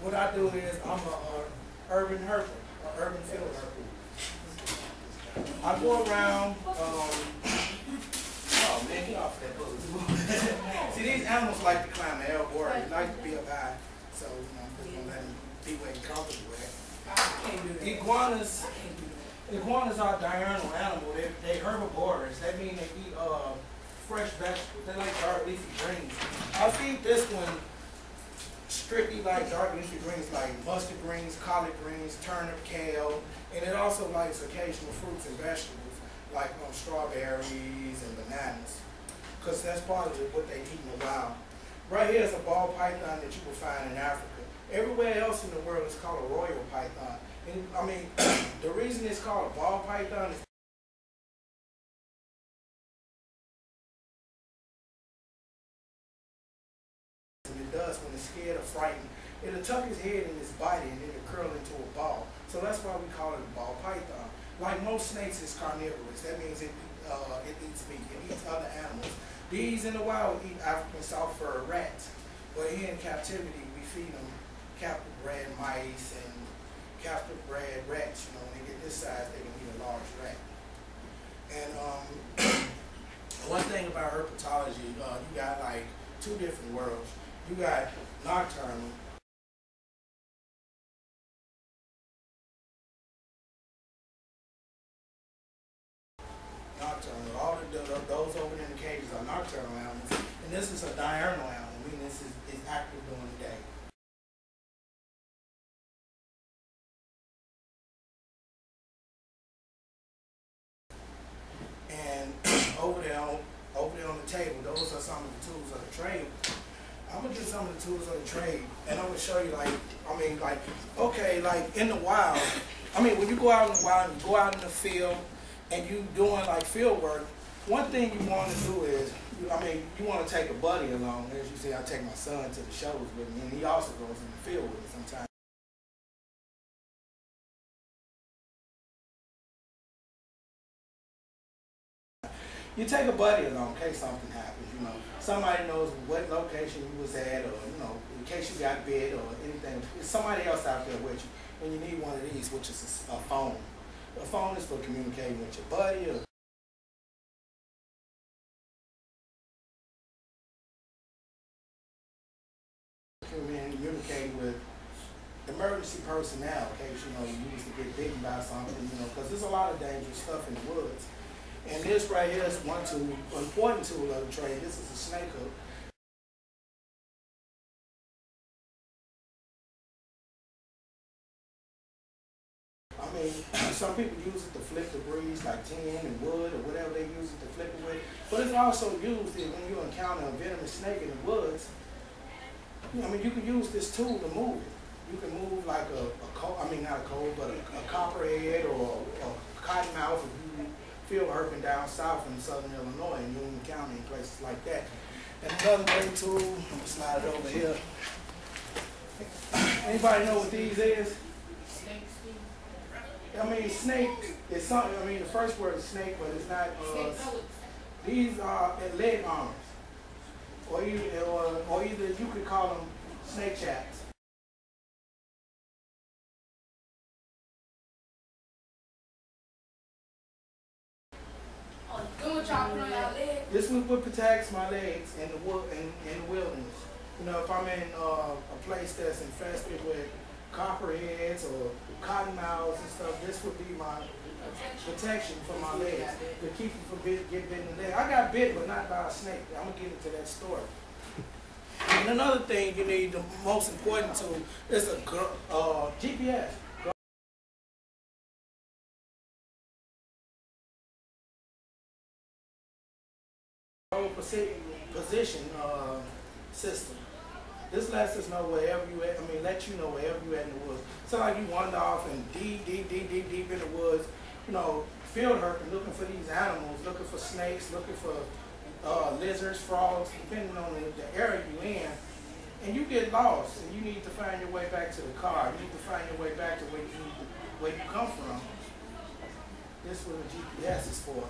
What I do is I'm a urban herper, an urban field herper. I go around, oh man, get off that boat. See, these animals like to climb the elbow, or they like to be up high, so you know, I'm just gonna let them be where they're comfortable at. Iguanas are a diurnal animal. They herbivores. That means they eat fresh vegetables. They like dark leafy greens. I feed this one strictly like dark leafy greens, like mustard greens, collard greens, turnip, kale, and it also likes occasional fruits and vegetables like strawberries and bananas, because that's part of what they eat in the wild. Right here is a ball python that you will find in Africa. Everywhere else in the world is called a royal python. And I mean, the reason it's called a ball python is it does when it's scared or frightened. It'll tuck its head in its body and it'll curl into a ball. So that's why we call it a ball python. Like most snakes, it's carnivorous. That means it eats meat. It eats other animals. These in the wild eat African soft fur rats. But here in captivity, we feed them captive bred mice and captive bred rats. You know, when they get this size, they can eat a large rat. And one thing about herpetology, you got like two different worlds. You got nocturnal. Nocturnal. All of those over in the cages are nocturnal animals, and this is a diurnal animal, meaning this is active during the day. And over there on the table, those are some of the tools of the trade. I'm gonna get some of the tools of the trade, and I'm gonna show you, like, I mean, like, okay, like in the wild. I mean, when you go out in the wild, you go out in the field, and you doing like field work. One thing you want to do is, I mean, you want to take a buddy along. As you see, I take my son to the shows with me, and he also goes in the field with me sometimes. You take a buddy along in case something happens, you know. Somebody knows what location you was at, or, you know, in case you got bit or anything. There's somebody else out there with you when you need one of these, which is a phone. A phone is for communicating with your buddy, or communicating with emergency personnel in case, you know, you used to get bitten by something, you know, because there's a lot of dangerous stuff in the woods. And this right here is one tool, an important tool of the trade. This is a snake hook. I mean, some people use it to flip the breeze, like tin and wood or whatever they use it to flip it with. But it's also used when you encounter a venomous snake in the woods. I mean, you can use this tool to move it. You can move like not a cold, but a copperhead or a cottonmouth if you field herping down south in southern Illinois and Union County and places like that. And another great tool, I'm gonna slide it over here. Anybody know what these is? I mean, snake is something, I mean, the first word is snake, but it's not, these are leg arms. Or either you could call them snake chaps. This one protects my legs in the wilderness. You know, if I'm in a place that's infested with copperheads or cottonmouths and stuff, this would be my protection for my legs to keep you from getting bit in the leg. I got bit, but not by a snake. I'm gonna get into that story. And another thing you need, the most important tool, is a GPS. Position system. This lets us know wherever you at. I mean, let you know wherever you at in the woods. So like you wander off and deep in the woods, you know, field herping, looking for these animals, looking for snakes, looking for lizards, frogs, depending on the area you're in. And you get lost, and you need to find your way back to the car. You need to find your way back to where you come from. This is what a GPS is for.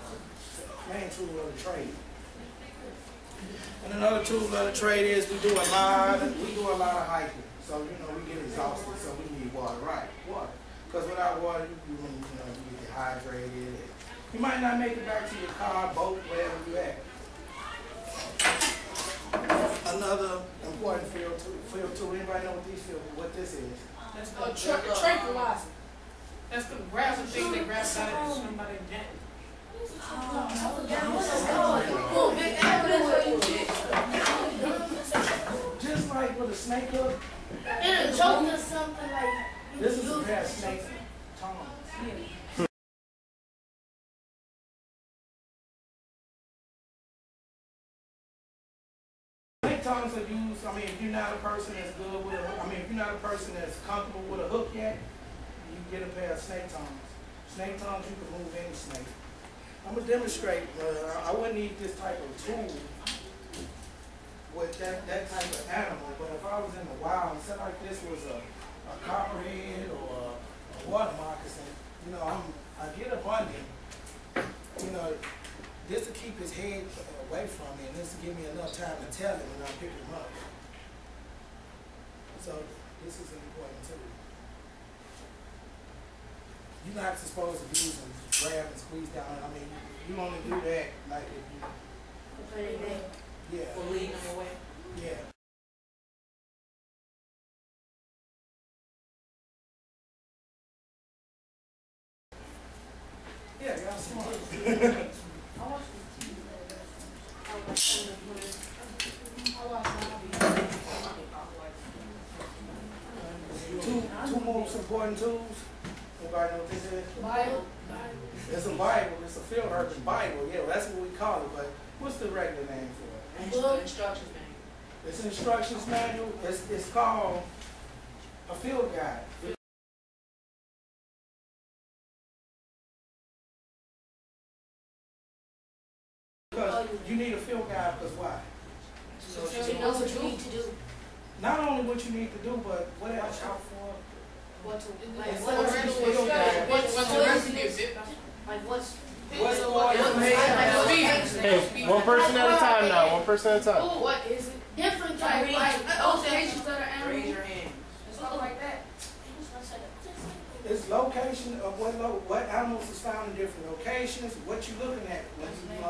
Main tool of the trade. And another tool of the trade is we do a lot of hiking. So you know we get exhausted, so we need water, right? Water. Because without water, you get dehydrated. You might not make it back to your car, boat, wherever you at. Another important field tool. Anybody know what this is? That's a tranquilizer. That's the grab the thing that grabs out of somebody's neck. Just like with a snake hook. In a joke or something like. This is a pair of snake tongs. Snake tongs are used. I mean, if you're not a person that's good with a hook, if you're not a person that's comfortable with a hook yet, you can get a pair of snake tongs. Snake tongs, you can move any snake. I'm going to demonstrate, I wouldn't need this type of tool with that type of animal, but if I was in the wild and said like this was a copperhead or a water moccasin, you know, I get up on him, you know, this to keep his head away from me and this to give me enough time to tell him when I pick him up. So this is an important tool. You're not supposed to use them, grab and squeeze down. I mean, you only do that like if you. Yeah. For leading them away. Yeah. Yeah, y'all smart. Two most important tools. Anybody know what this is? Bible. It's a Bible. It's a field herping Bible. Yeah, that's what we call it. But what's the regular name for it? Instructions manual. It's an instructions manual. It's called a field guide. Because you need a field guide because why? So you know what you need to do. Not only what you need to do, but what else out for. What to Like Hey, one person at a time now. One person at a time. what is it? Different type locations that are animals. Raise your hand. Stuff like that. It's location of what animals is found in different locations, what you're looking at when you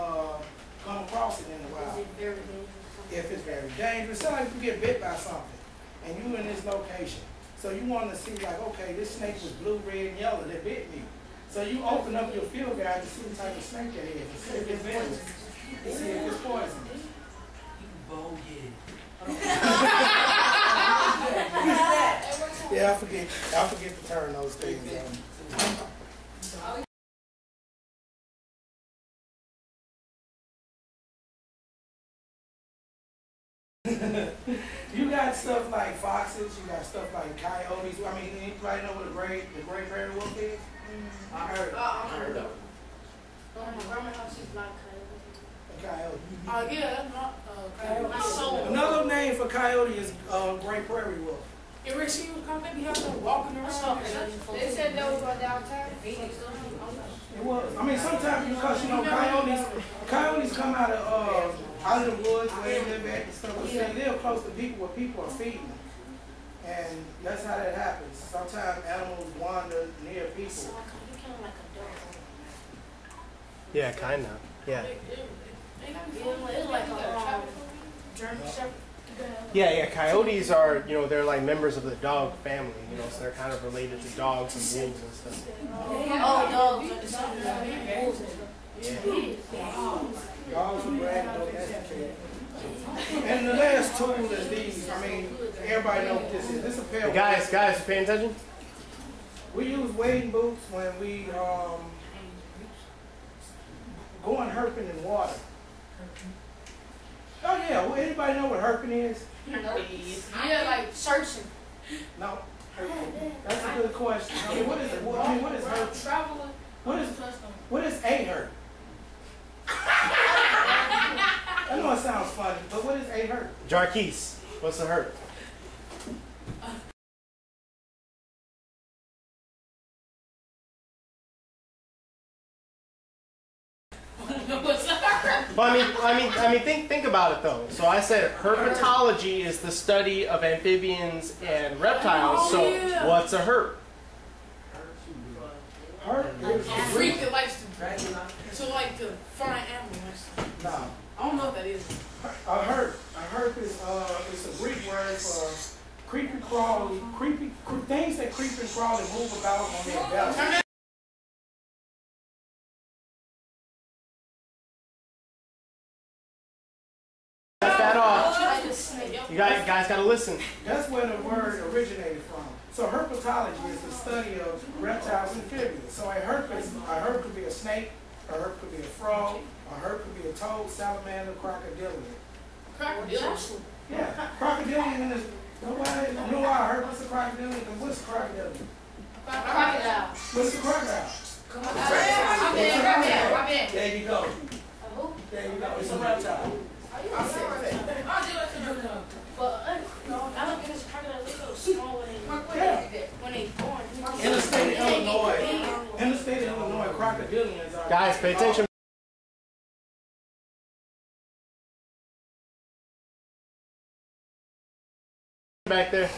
come across it in the wild. Is it very dangerous? If it's very dangerous, sometimes you get bit by something and you in this location. So you want to see like, okay, this snake was blue, red, and yellow that bit me. So you open up your field guide to see the type of snake that is, to see if it's venomous, to see if it's poison. Yeah, I forget to turn those things on. You got stuff like foxes, you got stuff like coyotes. I mean, anybody know what the great prairie wolf is? I heard it. I heard of it. Grandma house is like Coyote. Yeah, that's not coyote. Another name for coyote is great prairie wolf. You ever see who's coming? He has them walking around. They said they was going downtown. It was. I mean, sometimes because you know coyotes come out of the woods where they live at and stuff. They live close to people where people are feeding them, and that's how that happens. Sometimes animals wander near people. Yeah, kind of. Yeah. It's like a German Shepherd. Yeah. Coyotes are, they're like members of the dog family, so they're kind of related to dogs and wolves and stuff. Oh, dogs are the same. Yeah. Dogs are bred domesticated. And the last tool is these. I mean, everybody knows what this is. This is a pair of Guys, pay attention. We use wading boots when we going herping in water. Oh yeah, well, anybody know what herping is? Yeah, like searching. No. That's a good question. I mean, what is it? What is herp? Traveling. What is a herp? I know it sounds funny, but what is a herp? Jarquise, what's a herp? Well, I mean, think about it though. So I said herpetology is the study of amphibians and reptiles. So what's a herp? Herp is A freak that likes to like to find animals. no. I don't know what that is. A herp is it's a Greek word for creepy crawly, things that creep and crawl and move about on their belly. That off. You guys got to listen. That's where the word originated from. So herpetology is the study of reptiles and amphibians. So a herp could be a snake, a herp could be a frog, a herp could be a toad, salamander, crocodilian. Crocodile. Yeah, crocodilian is nobody know why a herp is a crocodilian. Because what's a crocodilian? Crocodile. What's a crocodile? There you go. There you go. It's a reptile. But I don't think it's crocodile. They go small when they born. In the state of Illinois, crocodilians are. Guys, pay attention. Back there.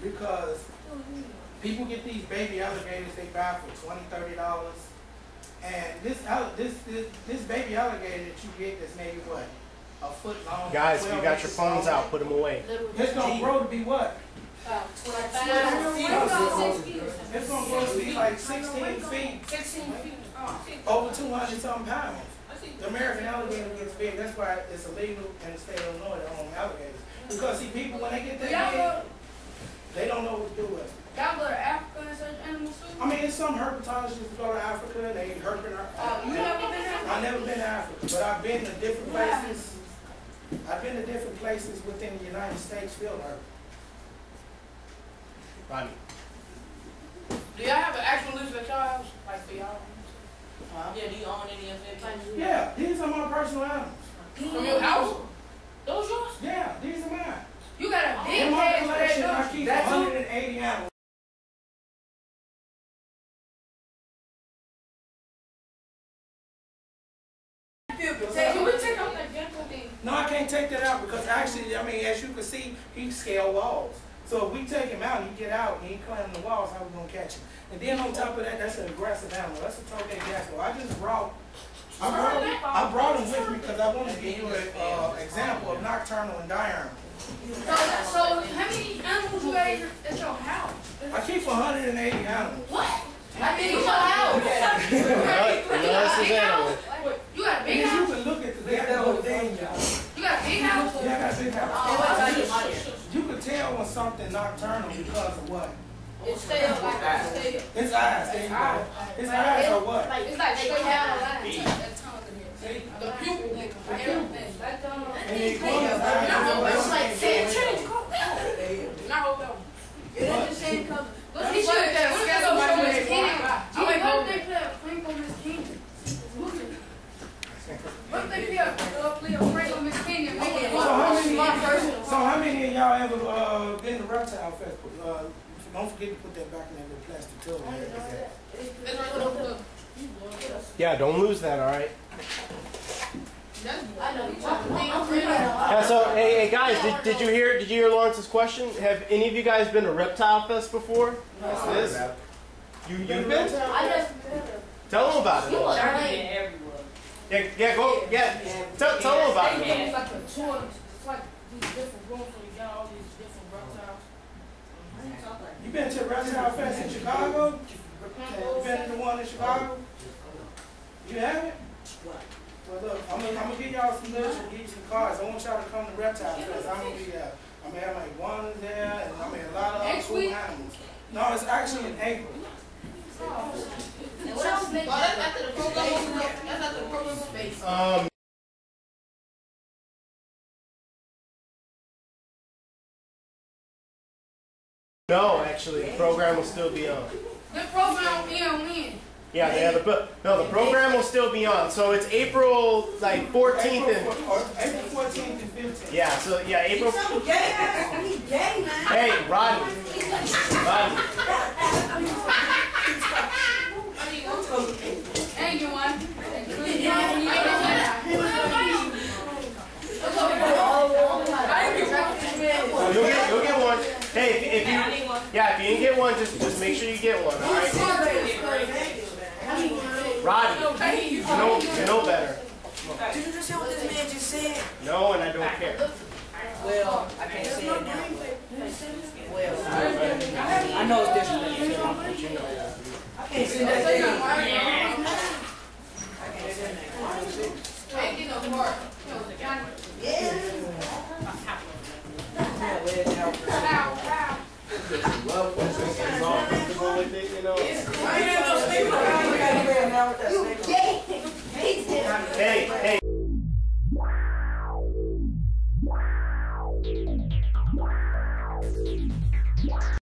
Because people get these baby alligators they buy for $20, $30, and this baby alligator that you get that's maybe what, a foot long. Guys, if you got your phones out, put them away. It's gonna grow to be what? It's gonna grow to be like 16 feet, over 200 something pounds. The American alligator gets big. That's why it's illegal in the state of Illinois to own alligators. Because see, people when they get that big, they don't know what to do with it. Y'all go to Africa and search animals too? I mean, some herpetologists go to Africa. They herping. You never been there? I've never been to Africa, but I've been to different places. I've been to different places within the United States field herp. Rodney. Do y'all have an actual lizard at y'all house? Like for y'all? Yeah, do you own any of it? Yeah, these are my personal animals. From your house? Those yours? Yeah, these are mine. You got a big In my head collection, spread I up. keep That's 180 animals. Can we take out that dental thing? No, I can't take that out because actually, I mean, as you can see, he scale walls. So if we take him out and he get out and he climbing the walls, how we gonna catch him? And then on top of that, that's an aggressive animal. That's a towhead jackal. I brought him with me because I wanted to give you an example of nocturnal and diurnal. So how many animals you got at your house? I keep 180 animals. What? How big is your house? You got a big And house? you can look at the whole thing, y'all. You got a big house? Yeah, I got a big house. Oh, You can tell when something nocturnal because of what? it's still like Its eyes. There you go. Its eyes are what? it's like straight down the line. See? The pupil. And it goes eyes. y'all ever been to Reptile Festival? Don't forget to put that back in that little plastic tub. It's right there. Yeah, don't lose that, all right? I know. Yeah, so, hey guys, did you hear Lawrence's question? Have any of you guys been to Reptile Fest before? Yes. You've been? I just Tell them about it. Yeah, go, yeah. Tell them about it. It's like a tour. It's like these different rooms where you got all these different reptiles. You been to Reptile Fest in Chicago? You been to the one in Chicago? You haven't? Well, look, I'm gonna give y'all some literature, give you some cards. I want y'all to come to Reptile Fest. I'm gonna be there. I'm gonna have my iguanas there, and I'm gonna have a lot of other cool animals. No, it's actually in April. And what else? Oh, that's after the program. That's after the program space. No, actually, the program will still be on. The program will be on when? Yeah, they have the program will still be on. So it's April like 14th and April 14th and 15th. yeah. So yeah, April. Hey, Rodney. Ain't you one? You'll get one. Hey, if you didn't get one, just make sure you get one. All right. Rodney, you know better. Did you just hear what this man just said? No, and I don't care. Well, I can't say it now. Well, I know it's disrespectful, but you know. I can't say that. Ain't get no more. Yeah. You know. I ain't no sleep. You gay.